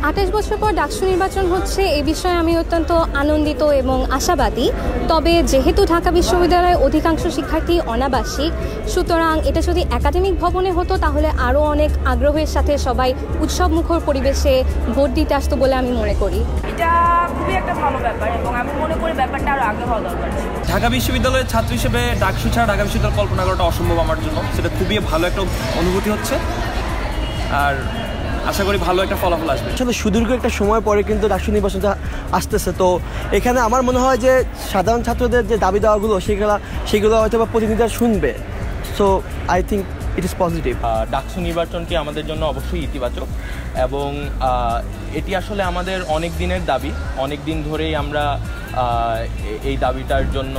28 বছর পর ডাকসু নির্বাচন হচ্ছে এই বিষয়ে আমি অত্যন্ত আনন্দিত এবং আশাবাদী। তবে যেহেতু ঢাকা বিশ্ববিদ্যালয়ের অধিকাংশ শিক্ষার্থী অনাবাসিক, সুতরাং এটা যদি একাডেমিক ভবনে হতো তাহলে আরও অনেক আগ্রহের সাথে সবাই উৎসবমুখর পরিবেশে ভোট দিতে আসতো বলে আমি মনে করি। এটা খুবই একটা ভালো ব্যাপার এবং আমি মনে করি ব্যাপারটা আরও আগে হওয়া দরকার। ঢাকা বিশ্ববিদ্যালয়ের ছাত্র হিসেবে ডাকসু ছাড়া ঢাকা বিশ্ববিদ্যালয় কল্পনা করাটা অসম্ভব আমার জন্য। সেটা খুবই ভালো একটা অনুভূতি হচ্ছে, আর আশা করি ভালো একটা ফলাফল আসবে। আসলে সুদীর্ঘ একটা সময় পরে কিন্তু ডাকসু নির্বাচনটা আসতেছে, তো এখানে আমার মনে হয় যে সাধারণ ছাত্রদের যে দাবি দেওয়াগুলো সেগুলো হয়তো বা প্রতিনিধিরা শুনবে। So I think it is positive. DUCSU নির্বাচনটি আমাদের জন্য অবশ্যই ইতিবাচক এবং এটি আসলে আমাদের অনেক দিনের দাবি। অনেক দিন ধরেই আমরা এই দাবিটার জন্য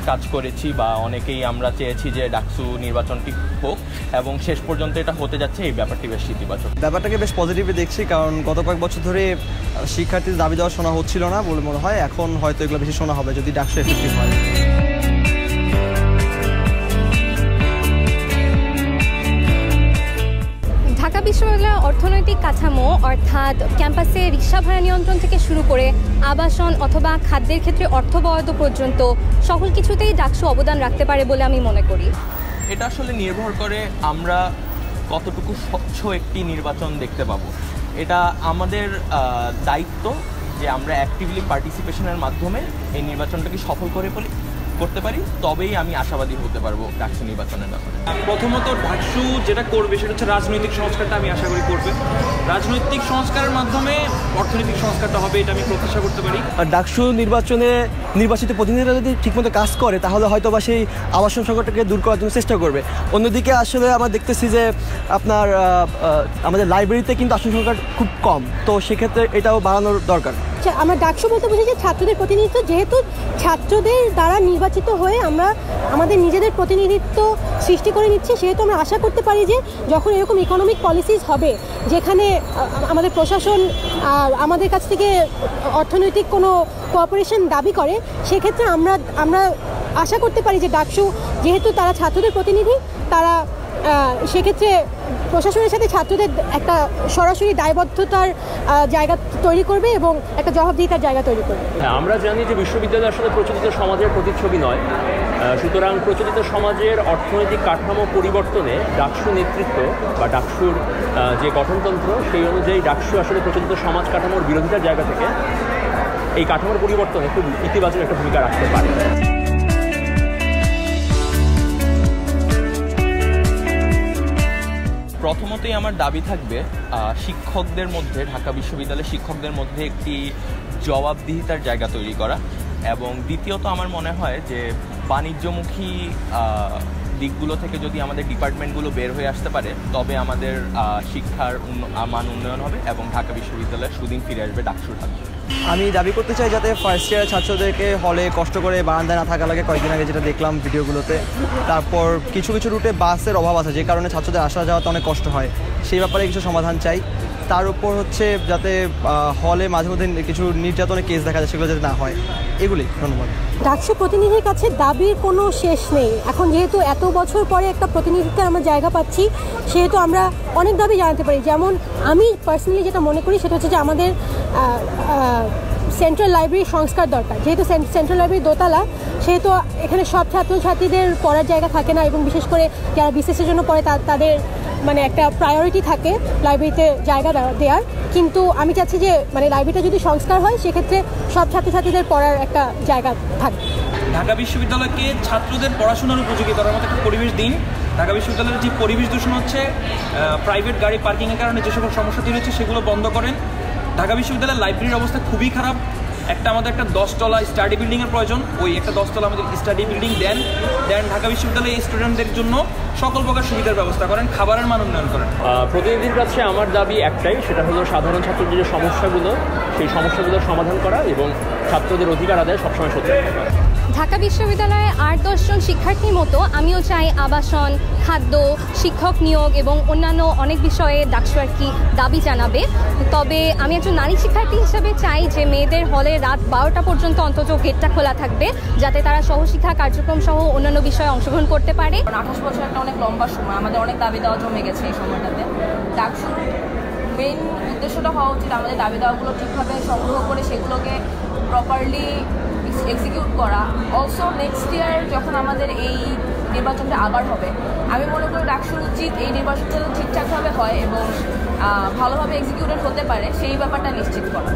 কাজ করেছি বা অনেকেই আমরা চেয়েছি যে ডাকসু নির্বাচনটি হোক এবং শেষ পর্যন্ত এটা হতে যাচ্ছে, এই ব্যাপারটি বেশ ইতিবাচক। ব্যাপারটাকে বেশ পজিটিভলি দেখছি, কারণ গত কয়েক বছর ধরে শিক্ষার্থীদের দাবি দেওয়া শোনা হচ্ছিল না বলে মনে হয়। এখন হয়তো এগুলো বেশি শোনা হবে যদি ডাকসু এফেক্টিভ হয়। ঢাকা বিশ্ববিদ্যালয়ের অর্থনৈতিক কাঠামো অর্থাৎ ক্যাম্পাসে রিক্সা ভাড়া নিয়ন্ত্রণ থেকে শুরু করে আবাসন অথবা খাদ্যের ক্ষেত্রে অর্থ বরাদ্দ পর্যন্ত সকল কিছুতেই ডাকসু অবদান রাখতে পারে বলে আমি মনে করি। এটা আসলে নির্ভর করে আমরা কতটুকু স্বচ্ছ একটি নির্বাচন দেখতে পাবো। এটা আমাদের দায়িত্ব যে আমরা অ্যাক্টিভলি পার্টিসিপেশনের মাধ্যমে এই নির্বাচনটাকে সফল করতে পারি, তবেই আমি আশাবাদী হতে পারবো ডাকসু নির্বাচনের ব্যাপারে। প্রথমত ডাকসু যেটা করবে সেটা হচ্ছে রাজনৈতিক সংস্কারটা আমি আশা করি করবে। রাজনৈতিক সংস্কারের মাধ্যমে অর্থনৈতিক সংস্কারটা হবে, এটা আমি প্রত্যাশা করতে পারি। আর ডাকসু নির্বাচনে নির্বাচিত প্রতিনিধিরা যদি ঠিকমতো কাজ করে তাহলে হয়তো বা সেই আবাসন সংকটটাকে দূর করার জন্য চেষ্টা করবে। অন্যদিকে আসলে আমরা দেখতেছি যে আপনার আমাদের লাইব্রেরিতে কিন্তু আসন সংকট খুব কম, তো সেক্ষেত্রে এটাও বাড়ানোর দরকার। আমরা ডাকসু বলতে বুঝি যে ছাত্রদের প্রতিনিধিত্ব, যেহেতু ছাত্রদের দ্বারা নির্বাচিত হয়ে আমরা আমাদের নিজেদের প্রতিনিধিত্ব সৃষ্টি করে নিচ্ছি, সেহেতু আমরা আশা করতে পারি যে যখন এরকম ইকোনমিক পলিসিস হবে যেখানে আমাদের প্রশাসন আমাদের কাছ থেকে অর্থনৈতিক কোনো কোঅপারেশন দাবি করে, সেক্ষেত্রে আমরা আশা করতে পারি যে ডাকসু যেহেতু তারা ছাত্রদের প্রতিনিধি, তারা সেক্ষেত্রে প্রশাসনের সাথে ছাত্রদের একটা সরাসরি দায়বদ্ধতার জায়গা তৈরি করবে এবং একটা জবাবদিহিতার জায়গা তৈরি করবে। হ্যাঁ, আমরা জানি যে বিশ্ববিদ্যালয় আসলে প্রচলিত সমাজের প্রতিচ্ছবি নয়, সুতরাং প্রচলিত সমাজের অর্থনৈতিক কাঠামো পরিবর্তনে ডাকসু নেতৃত্ব বা ডাকসুর যে গঠনতন্ত্র সেই অনুযায়ী ডাকসু আসলে প্রচলিত সমাজ কাঠামোর বিরোধিতার জায়গা থেকে এই কাঠামোর পরিবর্তনে খুব ইতিবাচক একটা ভূমিকা রাখতে পারে। প্রথমতই আমার দাবি থাকবে শিক্ষকদের মধ্যে, ঢাকা বিশ্ববিদ্যালয়ের শিক্ষকদের মধ্যে একটি জবাবদিহিতার জায়গা তৈরি করা, এবং দ্বিতীয়ত আমার মনে হয় যে বাণিজ্যমুখী দিকগুলো থেকে যদি আমাদের ডিপার্টমেন্টগুলো বের হয়ে আসতে পারে তবে আমাদের শিক্ষার মান উন্নয়ন হবে এবং ঢাকা বিশ্ববিদ্যালয়ে সুদিন ফিরে আসবে ডাকসুর হাতে। আমি দাবি করতে চাই যাতে ফার্স্ট ইয়ারের ছাত্রদেরকে হলে কষ্ট করে বারান্দায় না থাকা লাগে। কয়েকদিন আগে যেটা দেখলাম ভিডিওগুলোতে, তারপর কিছু কিছু রুটে বাসের অভাব আছে যে কারণে ছাত্রদের আসা যাওয়াতে অনেক কষ্ট হয়, সেই ব্যাপারে কিছু সমাধান চাই। তার উপর হচ্ছে যাতে হলে মাঝে মধ্যে কিছু নির্যাতনের কেস দেখা যায় সেগুলো যাতে না হয়, এগুলি। ধন্যবাদ। ডাকসু প্রতিনিধির কাছে দাবির কোনো শেষ নেই। এখন যেহেতু এত বছর পরে একটা প্রতিনিধিত্বের আমরা জায়গা পাচ্ছি, সেহেতু আমরা অনেক দাবি জানাতে পারি। যেমন আমি পার্সোনালি যেটা মনে করি সেটা হচ্ছে যে আমাদের সেন্ট্রাল লাইব্রেরি সংস্কার দরকার। যেহেতু সেন্ট্রাল লাইব্রেরি দোতলা, সেহেতু এখানে সব ছাত্রছাত্রীদের পড়ার জায়গা থাকে না, এবং বিশেষ করে যারা বিশেষের জন্য পড়ে তাদের মানে একটা প্রায়োরিটি থাকে লাইব্রেরিতে জায়গা দেওয়ার। কিন্তু আমি চাচ্ছি যে মানে লাইব্রেরিটা যদি সংস্কার হয় সেক্ষেত্রে সব ছাত্রছাত্রীদের পড়ার একটা জায়গা থাকবে। ঢাকা বিশ্ববিদ্যালয়কে ছাত্রদের পড়াশোনার উপযোগী করার মতো একটা পরিবেশ দিন। ঢাকা বিশ্ববিদ্যালয়ের যে পরিবেশ দূষণ হচ্ছে, প্রাইভেট গাড়ি পার্কিংয়ের কারণে যে সকল সমস্যা তৈরি হচ্ছে সেগুলো বন্ধ করেন। ঢাকা বিশ্ববিদ্যালয়ের লাইব্রেরির অবস্থা খুবই খারাপ। আমাদের একটা 10 তলা স্টাডি বিল্ডিংয়ের প্রয়োজন, ওই একটা 10 তলা আমাদের স্টাডি বিল্ডিং দেন। ঢাকা বিশ্ববিদ্যালয়ে স্টুডেন্টদের জন্য সকল প্রকার সুবিধার ব্যবস্থা করেন, খাবারের মান উন্নয়ন করেন। প্রতিনিধির কাছে আমার দাবি একটাই, সেটা হলো সাধারণ ছাত্রদের যে সমস্যাগুলো সেই সমস্যাগুলোর সমাধান করা এবং ছাত্রদের অধিকার আদায় সবসময় সত্যি থাকা। ঢাকা বিশ্ববিদ্যালয়ে 8-10 জন শিক্ষার্থীর মতো আমিও চাই আবাসন, খাদ্য, শিক্ষক নিয়োগ এবং অন্যান্য অনেক বিষয়ে ডাকসু আর কি দাবি জানাবে। তবে আমি একজন নারী শিক্ষার্থী হিসেবে চাই যে মেয়েদের হলে রাত 12টা পর্যন্ত অন্তত গেটটা খোলা থাকবে, যাতে তারা সহশিক্ষা কার্যক্রম সহ অন্যান্য বিষয়ে অংশগ্রহণ করতে পারে। 28 বছর একটা অনেক লম্বা সময়, আমাদের অনেক দাবি দেওয়া জমে গেছে এই সময়টাতে। ডাকসু মেইন উদ্দেশ্যটা হওয়া উচিত আমাদের দাবি দাওয়াগুলো ঠিকভাবে সংগ্রহ করে সেগুলোকে প্রপারলি এক্সিকিউট করা। অলসো নেক্সট ইয়ার যখন আমাদের এই নির্বাচনটা আবার হবে, আমি মনে করি ডাকসুর উচিত এই নির্বাচনটা ঠিকঠাকভাবে হয় এবং ভালোভাবে এক্সিকিউটেড হতে পারে সেই ব্যাপারটা নিশ্চিত করা।